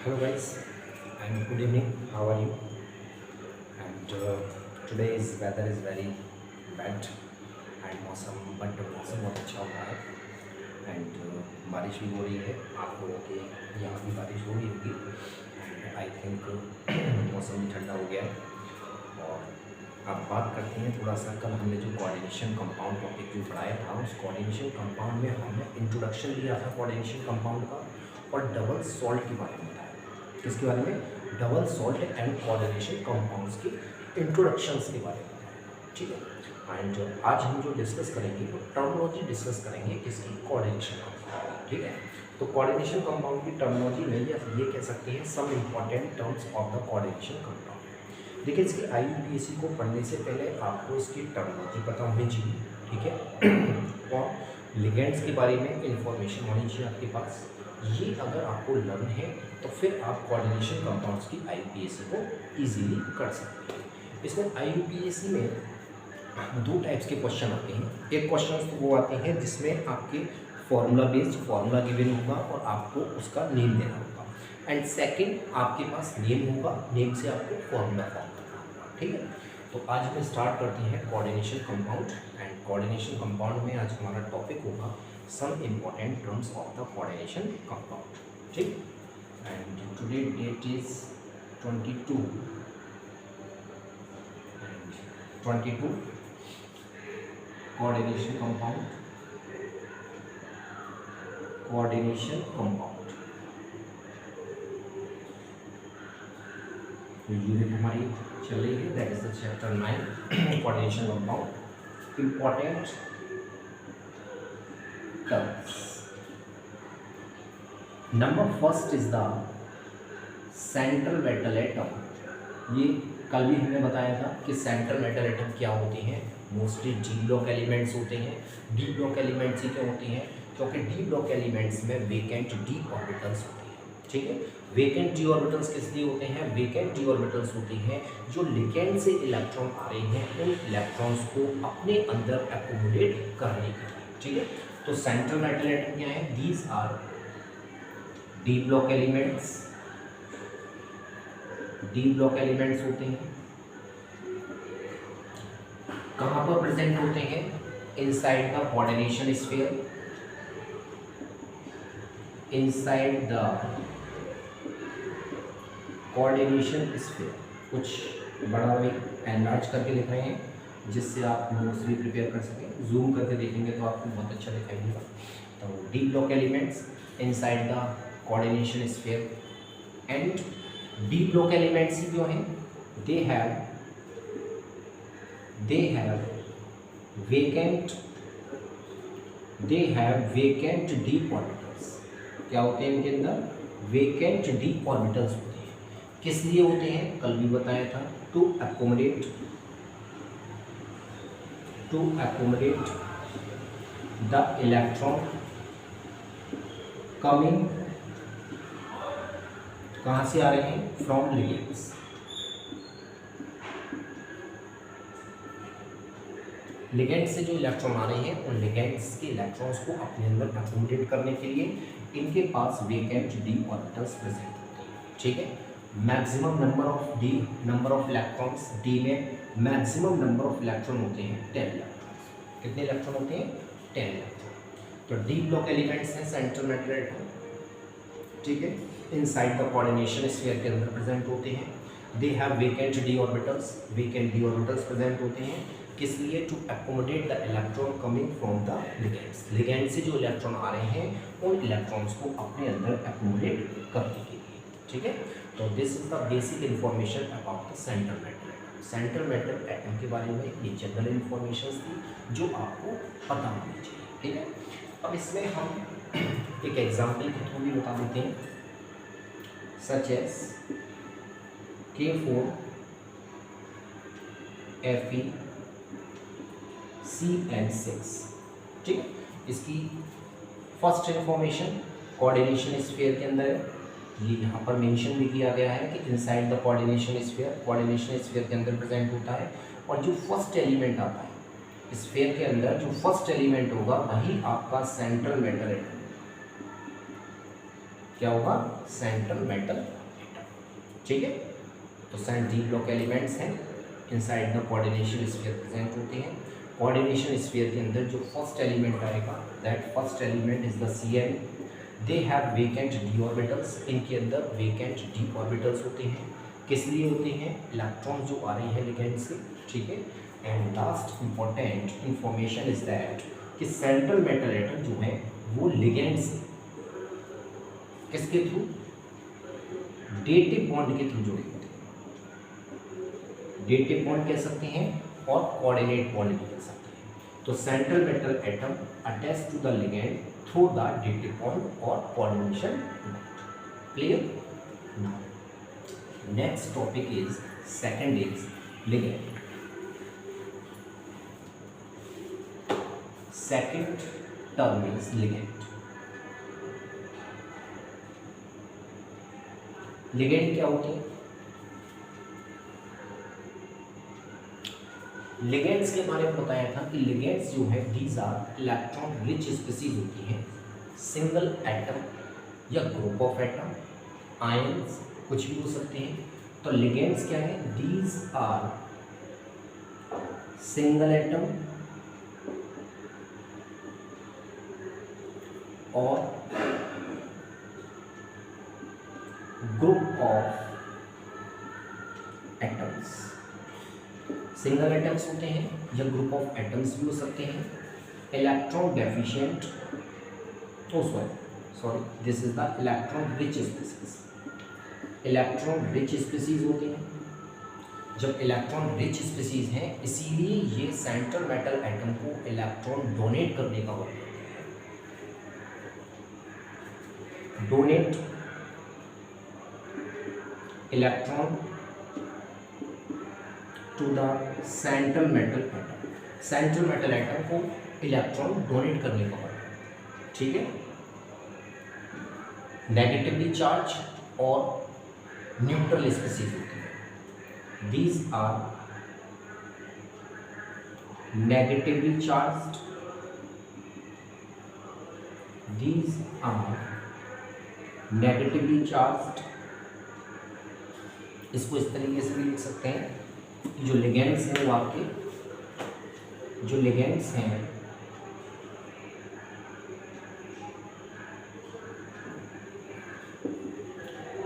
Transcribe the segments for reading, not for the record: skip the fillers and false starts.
Hello guys and good evening. How are you? And today's weather is very bad and मौसम बहुत अच्छा हो रहा है एंड बारिश भी हो रही है। आप लोगों के यहाँ भी बारिश हो रही होगी एंड आई थिंक मौसम भी ठंडा हो गया है। और अब बात करते हैं थोड़ा सा, कल हमने जो कोऑर्डिनेशन कंपाउंड टॉपिक जो पढ़ाया था उस कोऑर्डिनेशन कंपाउंड में हमने इंट्रोडक्शन दिया था कोऑर्डिनेशन कंपाउंड का और डबल सॉल्ट के बारे में बताया। किसके बारे में? Double salt and coordination compounds की इंट्रोडक्शंस के बारे में बताया। ठीक है। एंड आज हम जो डिस्कस करेंगे वो टर्मिनोलॉजी डिस्कस करेंगे किसकी? Coordination compound. ठीक है। तो कोऑर्डिनेशन कंपाउंड की टर्मिनोलॉजी में ये कह सकते हैं some important terms of the coordination compound. देखिए, इसकी IUPAC को पढ़ने से पहले आपको इसकी टर्मिनोलॉजी पता होनी चाहिए। ठीक है। और लिगेंड्स के बारे में इंफॉर्मेशन होनी चाहिए आपके पास। ये अगर आपको लर्न है तो फिर आप कोऑर्डिनेशन कंपाउंड्स की IUPAC को इजीली कर सकते हैं। इसमें IUPAC में दो टाइप्स के क्वेश्चन आते हैं। एक क्वेश्चन तो वो आते हैं जिसमें आपके फार्मूला गिवन होगा और आपको उसका नेम देना होगा एंड सेकंड आपके पास नेम होगा, नेम से आपको फार्मूला फॉर्म करना होगा। ठीक है। तो आज हम स्टार्ट करते हैं coordination compound and coordination compound में आज हमारा टॉपिक होगा some important terms of the coordination compound. ठीक। And today date is 22 coordination compound unit हमारी चल रही है, that is the chapter 9 coordination compound. Important terms, number first is the central metal atom. ये कल भी हमने बताया था कि सेंट्रल मेटल एटम क्या होते हैं। मोस्टली डी ब्लॉक एलिमेंट्स होते हैं। डी ब्लॉक एलिमेंट्स ही क्या होती हैं? क्योंकि डी ब्लॉक एलिमेंट्स में वेकेंट डी ऑर्बिटल्स होती हैं। ठीक है। वेकेंट डी ऑर्बिटल्स किस लिए होते हैं? वेकेंट डी ऑर्बिटल्स होती हैं जो लिगेंड से इलेक्ट्रॉन आ रहे हैं उन इलेक्ट्रॉन्स को अपने अंदर एकोमोडेट करने के लिए। ठीक है। तो सेंट्रल मेटल एटम क्या है? These R D block elements. D block elements होते हैं। कहाँ पर प्रेजेंट होते हैं? Inside the coordination sphere. Inside the coordination sphere. कुछ बड़ा में एनलार्ज करके लिख रहे हैं जिससे आप नोट्स भी प्रिपेयर कर सकें। जूम करके देखेंगे तो आपको बहुत अच्छा दिखाई देगा। तो D block elements inside the coordination sphere and D block elements ही जो हैं they have vacant D orbitals. क्या होते हैं इनके अंदर? वेकेंट डी ऑर्बिटल्स होते हैं। किस लिए होते हैं? कल भी बताया था, to accommodate the electron coming, कहाँ से आ रहे हैं? From ligands. लिगेंड से जो इलेक्ट्रॉन आ रहे हैं उन लिगेंड्स के इलेक्ट्रॉन्स को अपने अंदर एकोमोडेट करने के लिए इनके पास वेकेंट डी ऑर्बिटल्स प्रेजेंट होते हैं। ठीक है। Maximum number of electrons D में मैक्सिमम नंबर ऑफ इलेक्ट्रॉन होते हैं 10 इलेक्ट्रॉन। कितने इलेक्ट्रॉन होते हैं? 10 इलेक्ट्रॉन। तो डी ब्लॉक एलिमेंट्स हैं सेंट्रल मेटल एटम। ठीक है। इनसाइड द कोऑर्डिनेशन स्फीयर के अंदर प्रेजेंट होते हैं। They have vacant D orbitals. Vacant D orbitals present होते हैं किस लिए? To accommodate the electron coming from the ligands. Ligand से जो इलेक्ट्रॉन आ रहे हैं उन इलेक्ट्रॉन्स को अपने अंदर एकोमोडेट करने के लिए। ठीक है। तो this is the basic information about the central metal atom. Central metal atom के बारे में ये जनरल इंफॉर्मेशन थी जो आपको पता होनी चाहिए। ठीक है। अब इसमें हम एक एग्जाम्पल के थ्रू भी बता देते हैं, सच एज K4 FeCN6। ठीक है। इसकी फर्स्ट इंफॉर्मेशन कोऑर्डिनेशन स्फीयर के अंदर है। ये यहाँ पर मेंशन भी किया गया है कि इनसाइड द कोऑर्डिनेशन स्फीयर के अंदर प्रेजेंट होता है। और जो फर्स्ट एलिमेंट आता है स्फीयर के अंदर, जो फर्स्ट एलिमेंट होगा वही आपका सेंट्रल मेटल एटम क्या होगा, सेंट्रल मेटल एटम। ठीक है, तो सेंट डी ब्लॉक एलिमेंट्स हैं inside the coordination sphere present होते हैं। कोऑर्डिनेशन स्फीयर के अंदर जो फर्स्ट एलिमेंट आएगा, that first element is the Cl। They have vacant D orbitals, इनके अंदर वेकेंट डी ऑर्बिटल्स होते हैं। किस लिए होते हैं, इलेक्ट्रॉन जो आ रहे हैं लिगेंड से। ठीक है, and last important information is that कि सेंट्रल मेटल एटम जो है वो लिगेंड से किसके थ्रू, डेटिव बॉन्ड के थ्रू जुड़े होते हैं। डेटिव बॉन्ड कह सकते हैं और कोऑर्डिनेट बॉन्ड भी कह सकते हैं। तो central metal atom attach to the ligand through the dative bond और coordination bond. Clear. Now next topic is second is ligand. Second term is ligand. Ligand क्या होती है, लिगेंड्स के बारे में बताया था कि लिगेंड्स जो है these are electron rich species होती हैं, सिंगल एटम या ग्रुप ऑफ एटम, आयंस कुछ भी हो सकते हैं। तो लिगेंड्स क्या है, दीज आर सिंगल एटम और group of atoms. Single atoms होते हैं या ग्रुप ऑफ एटम्स भी हो सकते हैं। Electron deficient, sorry this is the electron rich species. Electron rich species होते हैं। जब इलेक्ट्रॉन रिच स्पीसीज हैं इसीलिए ये सेंट्रल मेटल एटम को इलेक्ट्रॉन डोनेट करने का वर्क करते हैं। Donate electron to the central metal atom, central metal atom को इलेक्ट्रॉन डोनेट करने का वर्क। ठीक है, नेगेटिवली चार्ज और न्यूट्रल स्पीसीज होती है। These are negatively charged, these are negatively charged. इसको इस तरीके से भी लिख सकते हैं, जो लिगेंड्स हैं वो आपके, जो लिगेंड्स हैं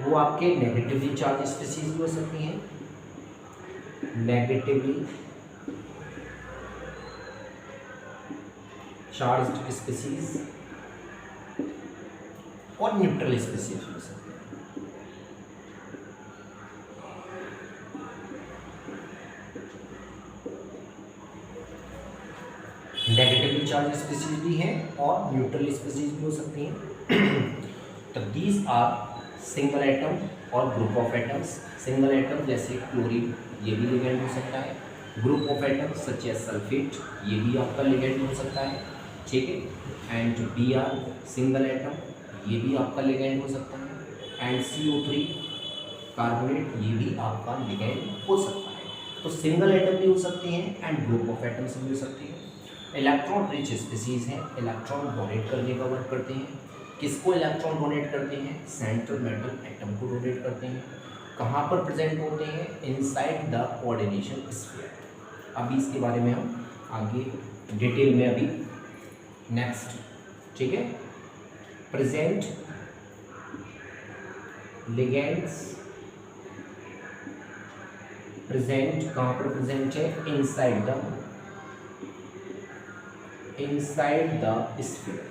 वो आपके नेगेटिवली चार्ज स्पीसीज भी हो सकती हैं, नेगेटिवली चार्ज्ड स्पीसीज और न्यूट्रल स्पीसीज हो सकती हैं। नेगेटिवली चार्ज स्पीसीज भी हैं और न्यूट्रल स्पीसीज भी हो सकती हैं। तो दीज आर सिंगल एटम और group of atoms. Single atom जैसे क्लोरीन, ये भी लिगेंड हो सकता है। Group of atoms such as sulphate, ये भी आपका लिगेंड हो सकता है। ठीक है, एंड Br सिंगल एटम, ये भी आपका लिगेंड हो सकता है। एंड CO3 कार्बोनेट, ये भी आपका लिगेंड हो सकता है। तो सिंगल एटम भी हो सकते हैं एंड ग्रुप ऑफ एटम्स भी हो सकते हैं। इलेक्ट्रॉन रिच स्पीसीज हैं, इलेक्ट्रॉन डोनेट करने का वर्क करते हैं। किसको इलेक्ट्रॉन डोनेट करते हैं, सेंट्रल मेटल एटम को डोनेट करते हैं। कहाँ पर प्रेजेंट होते हैं, इनसाइड द कोऑर्डिनेशन स्फीयर। अभी इसके बारे में हम आगे डिटेल में अभी नेक्स्ट। ठीक है, प्रेजेंट लिगेंड्स प्रेजेंट कहाँ पर प्रेजेंट है, इनसाइड द स्फीयर,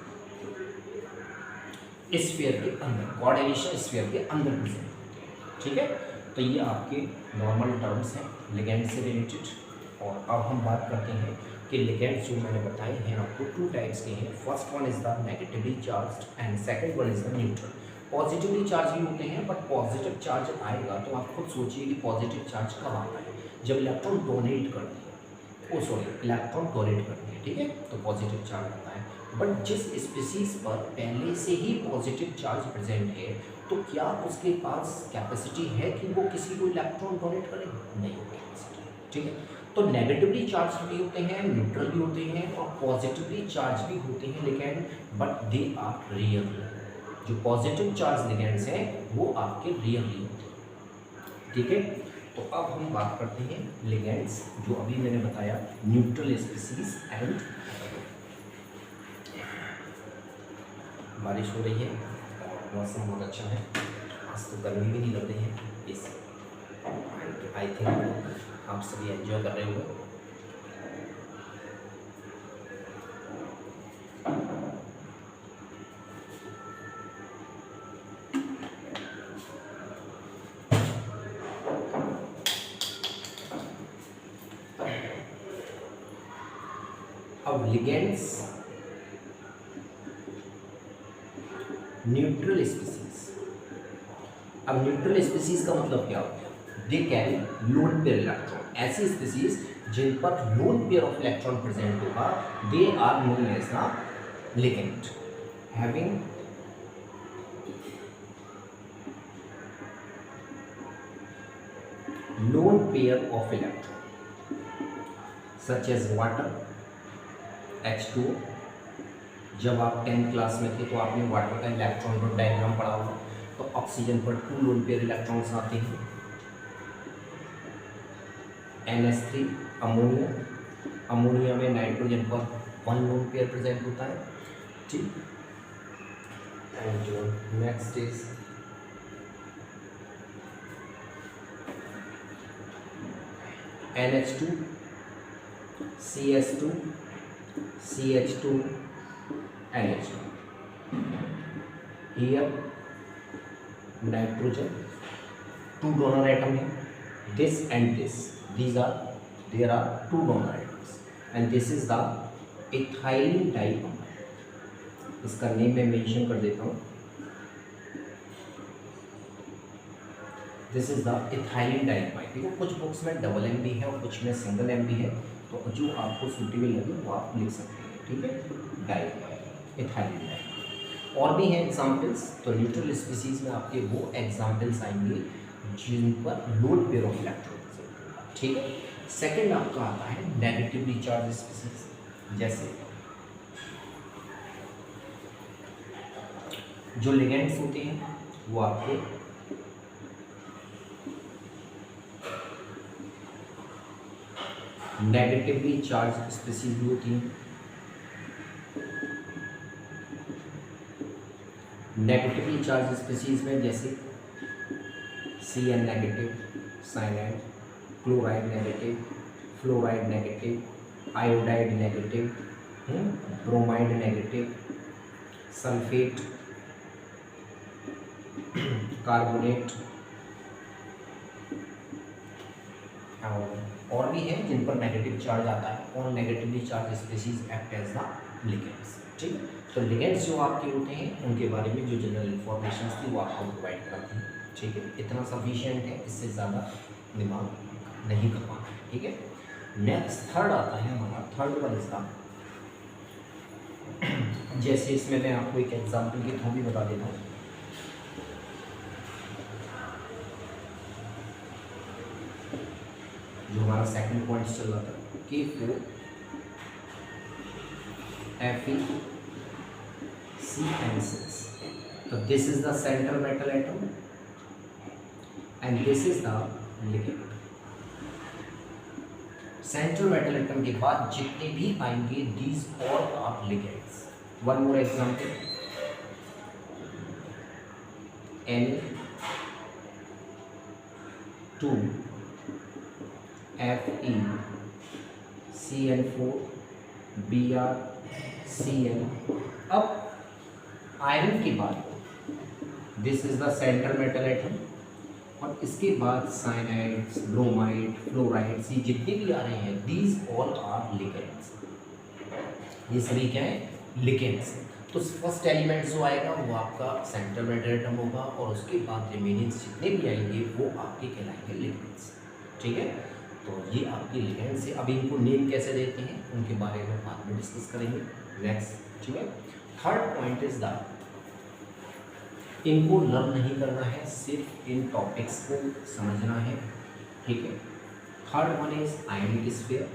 स्फीयर के अंदर, कोऑर्डिनेशन स्फीयर के अंदर प्रेजेंट होते हैं। ठीक है, तो ये आपके नॉर्मल टर्म्स हैं लिगेंड से रिलेटेड। और अब हम बात करते हैं कि लिगेंड्स जो मैंने बताए हैं आपको टू टाइप्स के हैं। First one is the negatively charged and second one is the neutral. Positively charge भी होते हैं, बट पॉजिटिव चार्ज आएगा तो आप खुद सोचिए कि पॉजिटिव चार्ज कब आता है, जब इलेक्ट्रॉन डोनेट करते हैं, इलेक्ट्रॉन डोनेट करते हैं। ठीक है, तो पॉजिटिव चार्ज आता है। बट जिस स्पीसीज पर पहले से ही पॉजिटिव चार्ज प्रेजेंट है तो क्या उसके पास कैपेसिटी है कि वो किसी को इलेक्ट्रॉन डोनेट करे, नहीं कैपेसिटी। ठीक है, तो नेगेटिवली चार्ज भी होते हैं, न्यूट्रल भी होते हैं और पॉजिटिवली चार्ज भी होते हैं, लेकिन बट दे आर रेयर। जो पॉजिटिव चार्ज लिगेंड्स हैं वो आपके रियली होते हैं। ठीक है, तो अब हम बात करते हैं लिगेंड्स जो अभी मैंने बताया, न्यूट्रल स्पीसीज एंड। बारिश हो रही है और मौसम बहुत अच्छा है, आज तो गर्मी भी नहीं लग रही है, इस आई थिंक आप सभी एंजॉय कर रहे होंगे। अब लिगेंड्स न्यूट्रल स्पीसीज। अब न्यूट्रल स्पीसीज का मतलब क्या होता है? They carry lone pair electron. ऐसी स्पीसीज जिन पर lone pair of electron present होगा, they are known as the ligand having lone pair of electron such as water H2O। जब आप 10th क्लास में थे तो आपने वाटर का इलेक्ट्रॉन डायग्राम पढ़ा होगा, तो ऑक्सीजन पर 2 लोन पेयर इलेक्ट्रॉन्स आते हैं। NH3 अमोनिया, अमोनिया में नाइट्रोजन पर 1 लोन पेयर प्रेजेंट होता है। ठीक, and next is NH2 CS2 CH2 NH2। here nitrogen 2 donor atom है, this and this, there are 2 donor atoms and this is the ethylene diamide। इसका name मैं mention कर देता हूँ, दिस इज द इथाइलिन डाइमाइड। देखो कुछ बुक्स में double M भी है और कुछ में सिंगल एम भी है, तो जो आपको सूटेबल लगे वो आप लिख सकते हैं। ठीक है, डाइमाइड, इथाइलिन डाइमाइड। और भी हैं एग्जाम्पल्स, तो न्यूट्रल स्पीसीज में आपके वो एग्जाम्पल्स आएंगे जिन पर लोन पेयर ऑफ इलेक्ट्रॉन। ठीक है, सेकेंड आपका आता है नेगेटिवली चार्ज स्पीसीज। जैसे जो लिगेंड्स होते हैं वो आपके नेगेटिवली चार्ज स्पीसीज भी होती हैं। नेगेटिवली चार्ज स्पीसीज में जैसे Cn negative, cyanide, chloride negative, fluoride negative, iodide negative, bromide negative, sulphate, carbonate, और भी है जिन पर नेगेटिव चार्ज आता है। और negatively charge species act as the ligands. ठीक, तो लिगेंड्स जो आपके होते हैं उनके बारे में जो जनरल इंफॉर्मेशन थी वो आपको प्रोवाइड कराती हैं। ठीक है, इतना सफिशिएंट है, इससे ज़्यादा दिमाग नहीं करवाना है। ठीक है, नेक्स्ट थर्ड आता है हमारा, थर्ड वन इसका। जैसे इसमें मैं आपको एक एग्जाम्पल के थ्रू भी बता देता हूँ। जो हमारा सेकंड पॉइंट चल रहा था K4 FeCN6, तो this is the central metal atom and this is the ligand. Central metal atom के बाद जितने भी आएंगे these all are ligands. One more example, Na2 FeCN4 BrCN। अब आयरन के बाद this is the central metal atom, और इसके बाद साइनाइड्स, ब्रोमाइड, फ्लोराइड्स, ये जितने भी आ रहे हैं दीज ऑल आर लिगेंड्स। ये सभी क्या है? लिगेंड्स। तो फर्स्ट एलिमेंट जो आएगा वो आपका सेंट्रल मेटल एटम होगा, और उसके बाद रिमेनिंग जितने भी आएंगे वो आपके कहलाएंगे लिगेंड्स। ठीक है, तो ये आपके लिगेंड्स से। अब इनको नेम कैसे देते हैं उनके बारे में बाद में डिस्कस करेंगे नेक्स्ट। ठीक है, थर्ड पॉइंट इज द, इनको लर्न नहीं करना है, सिर्फ इन टॉपिक्स को समझना है। ठीक है, third one is ionic sphere.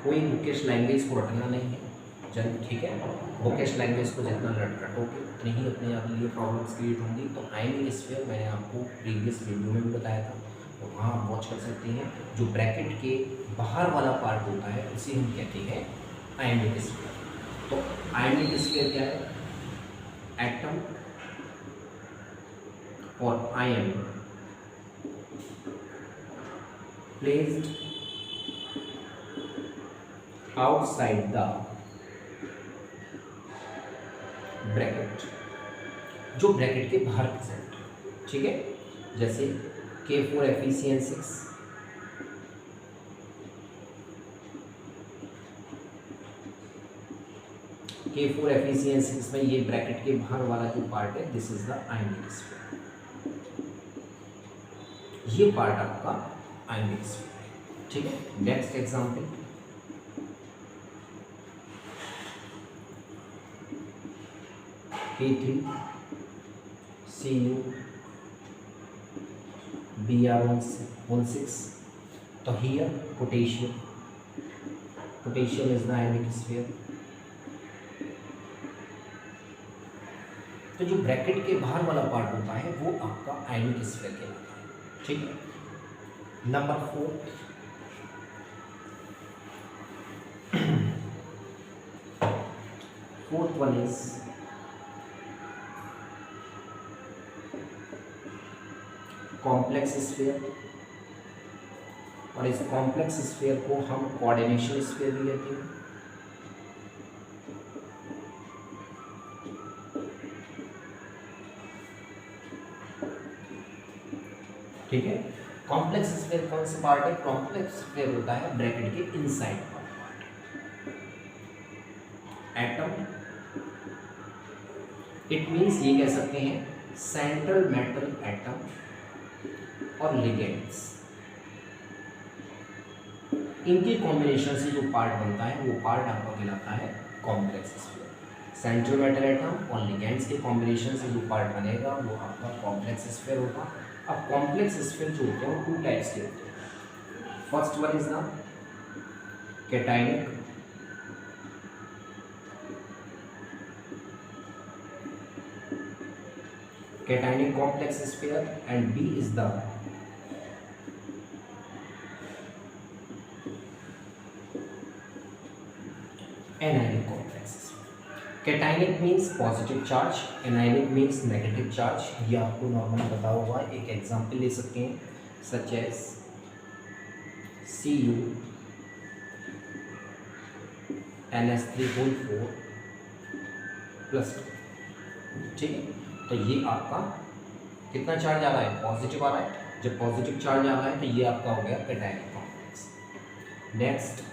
कोई बुकिश लैंग्वेज को रटना नहीं है जन, ठीक है। बुकिश लैंग्वेज को जितना रटोगे उतनी ही अपने आप लिए प्रॉब्लम्स क्रिएट होंगी। तो आयनिक स्फीयर मैंने आपको प्रीवियस वीडियो में भी बताया था, तो वहाँ आप वॉच कर सकते हैं। जो ब्रैकेट के बाहर वाला पार्ट होता है उसे हम कहते हैं आयनिक स्फीयर। तो आयनिक स्फीयर क्या है? एटम और ion placed outside the bracket, जो ब्रैकेट के बाहर प्रेजेंट है, ठीक है। जैसे K4FeCN6, K4FeCN6 में ये ब्रैकेट के बाहर वाला जो पार्ट है, this is the ionic sphere. ये पार्ट आपका आयनिक स्फीयर है, ठीक है। नेक्स्ट एग्जांपल, K3CuBr16, तो here potassium is the ionic sphere. तो जो ब्रैकेट के बाहर वाला पार्ट होता है वो आपका आयनिक स्फीयर कहलाता है, ठीक है। Number 4, fourth one is complex sphere, और इस कॉम्प्लेक्स स्फीयर को हम कोऑर्डिनेशन स्फीयर भी लेते हैं। ठीक है। कॉम्प्लेक्स स्फीयर कौन सा पार्ट है? कॉम्प्लेक्स स्फीयर होता है ब्रैकेट के inside part, atom, it means ये कह सकते हैं सेंट्रल मेटल एटम और लिगेंड्स, इनके कॉम्बिनेशन से जो पार्ट बनता है वो पार्ट आपका कहलाता है complex sphere. Central metal atom और लिगेंड्स के कॉम्बिनेशन से जो पार्ट बनेगा वो आपका कॉम्प्लेक्स स्फीयर होगा। अब कॉम्प्लेक्स स्फीयर जो होते हैं वो 2 टाइप्स के होते हैं। First one is the cationic, cationic complex sphere, and B is the anionic complex. Cationic means positive charge, anionic means negative charge. ये आपको नॉर्मली पता होगा। एक एग्जांपल ले सकते हैं, such as Cu NH3 plus, ठीक है। तो ये आपका कितना चार्ज आ रहा है? पॉजिटिव आ रहा है। जब पॉजिटिव चार्ज आ रहा है तो ये आपका हो गया कैटायनिक कॉम्प्लेक्स। नेक्स्ट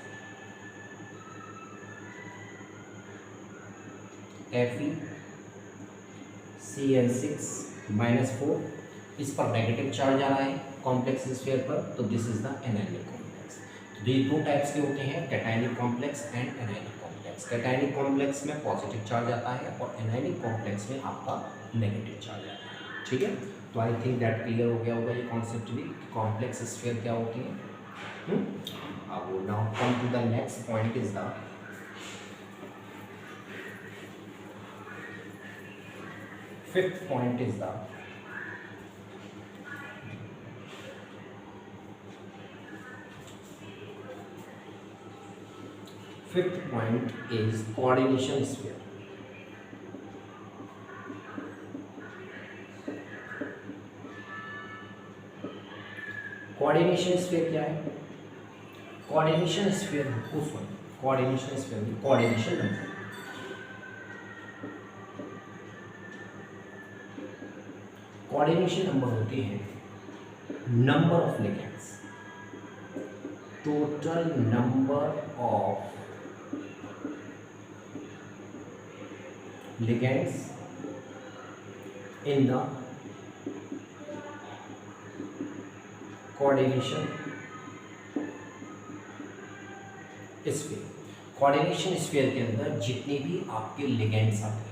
FeCN6-4, इस पर नेगेटिव चार्ज आ रहा है कॉम्प्लेक्स स्फीयर पर, तो this is the anionic complex. तो ये 2 टाइप्स के होते हैं, cationic complex and anionic complex. Cationic complex में पॉजिटिव चार्ज आता है और एनायनिक कॉम्प्लेक्स में आपका नेगेटिव चार्ज आता है, ठीक है। तो आई थिंक दैट क्लियर हो गया होगा ये कॉन्सेप्ट भी, कॉम्प्लेक्स स्फीयर क्या होती है। अब now come to the next point is the fifth point is the coordination sphere. Coordination sphere क्या है? Coordination sphere coordination number, coordination number होते हैं number of ligands, total number of ligands in the coordination sphere. Coordination sphere के अंदर जितने भी आपके ligands आते हैं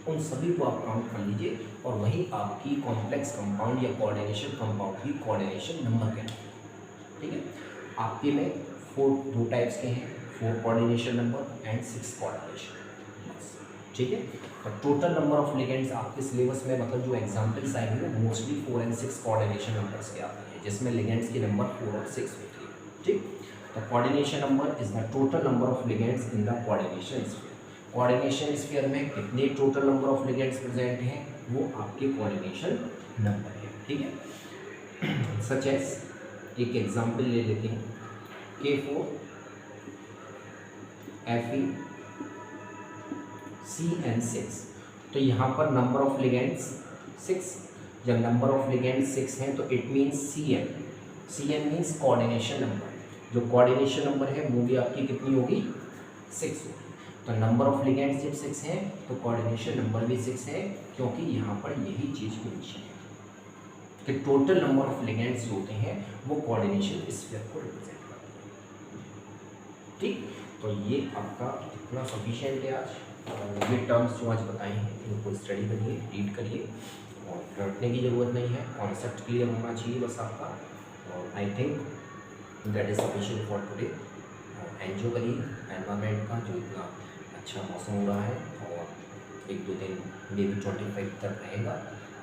उन सभी को आप काउंट कर लीजिए, और वही आपकी कॉम्प्लेक्स कंपाउंड या कोऑर्डिनेशन कंपाउंड की कोऑर्डिनेशन नंबर कहलाता है, ठीक है। आपके में 2 टाइप्स के हैं। 4 कोऑर्डिनेशन नंबर एंड 6 कोऑर्डिनेशन, ठीक है। तो टोटल नंबर ऑफ लिगेंड्स आपके सिलेबस में, मतलब जो एग्जाम्पल्स आएंगे वो मोस्टली 4 और 6 कोऑर्डिनेशन नंबर्स के आते हैं, जिसमें लिगेंड्स की नंबर 4 और 6 होती है, ठीक। तो coordination number is the total number of ligands in the coordination sphere. Coordination sphere में कितने total number of ligands present हैं, वो आपके कोऑर्डिनेशन नंबर है, ठीक है। सच एज एक एग्जाम्पल ले लेते हैं, K4 Fe CN6। तो यहाँ पर नंबर ऑफ लिगेंड्स 6, जब नंबर ऑफ लिगेंड्स 6 हैं तो it means CN means coordination number, जो कोऑर्डिनेशन नंबर है वो भी आपकी कितनी होगी, 6 होगी। तो नंबर ऑफ लिगेंड्स जब 6 हैं तो कोऑर्डिनेशन नंबर भी 6 है, क्योंकि यहाँ पर यही चीज़ मेंशन है कि टोटल नंबर ऑफ लिगेंड्स जो होते हैं वो कोऑर्डिनेशन स्फीयर को रिप्रेजेंट करते हैं, ठीक। तो ये आपका इतना सफिशिएंट है आज। ये टर्म्स जो आज बताए हैं इनको स्टडी करिए, रीड करिए, और रटने की ज़रूरत नहीं है, कॉन्सेप्ट क्लियर होना चाहिए बस आपका। और I think that is sufficient for today. Enjoy करिए एनवायरनमेंट का, जो इतना अच्छा मौसम हो रहा है, और 1-2 दिन मे भी 25 तक रहेगा,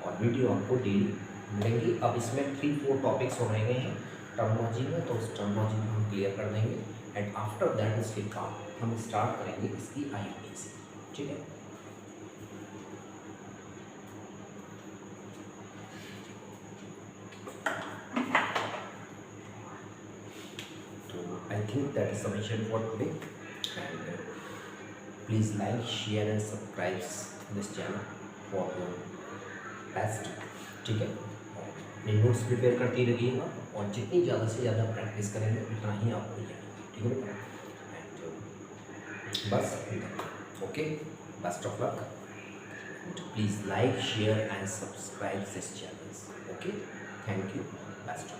और वीडियो आपको डेली मिलेंगी। अब इसमें 3-4 टॉपिक्स हो रहे हैं टर्मोलॉजी में, तो उस टर्मोलॉजी को हम क्लियर कर देंगे, एंड आफ्टर दैट इसके बाद हम स्टार्ट करेंगे इसकी IUT से, ठीक है। तो I think that is sufficient for today, and please like, share and subscribe this channel for your best, ठीक है। अपने नोट्स प्रिपेयर करते रहिएगा, और जितनी ज़्यादा से ज़्यादा प्रैक्टिस करेंगे उतना ही आपको मिलेगा, ठीक है बेटा। बस okay, best of luck, please like, share and subscribe this channel, okay, thank you, best.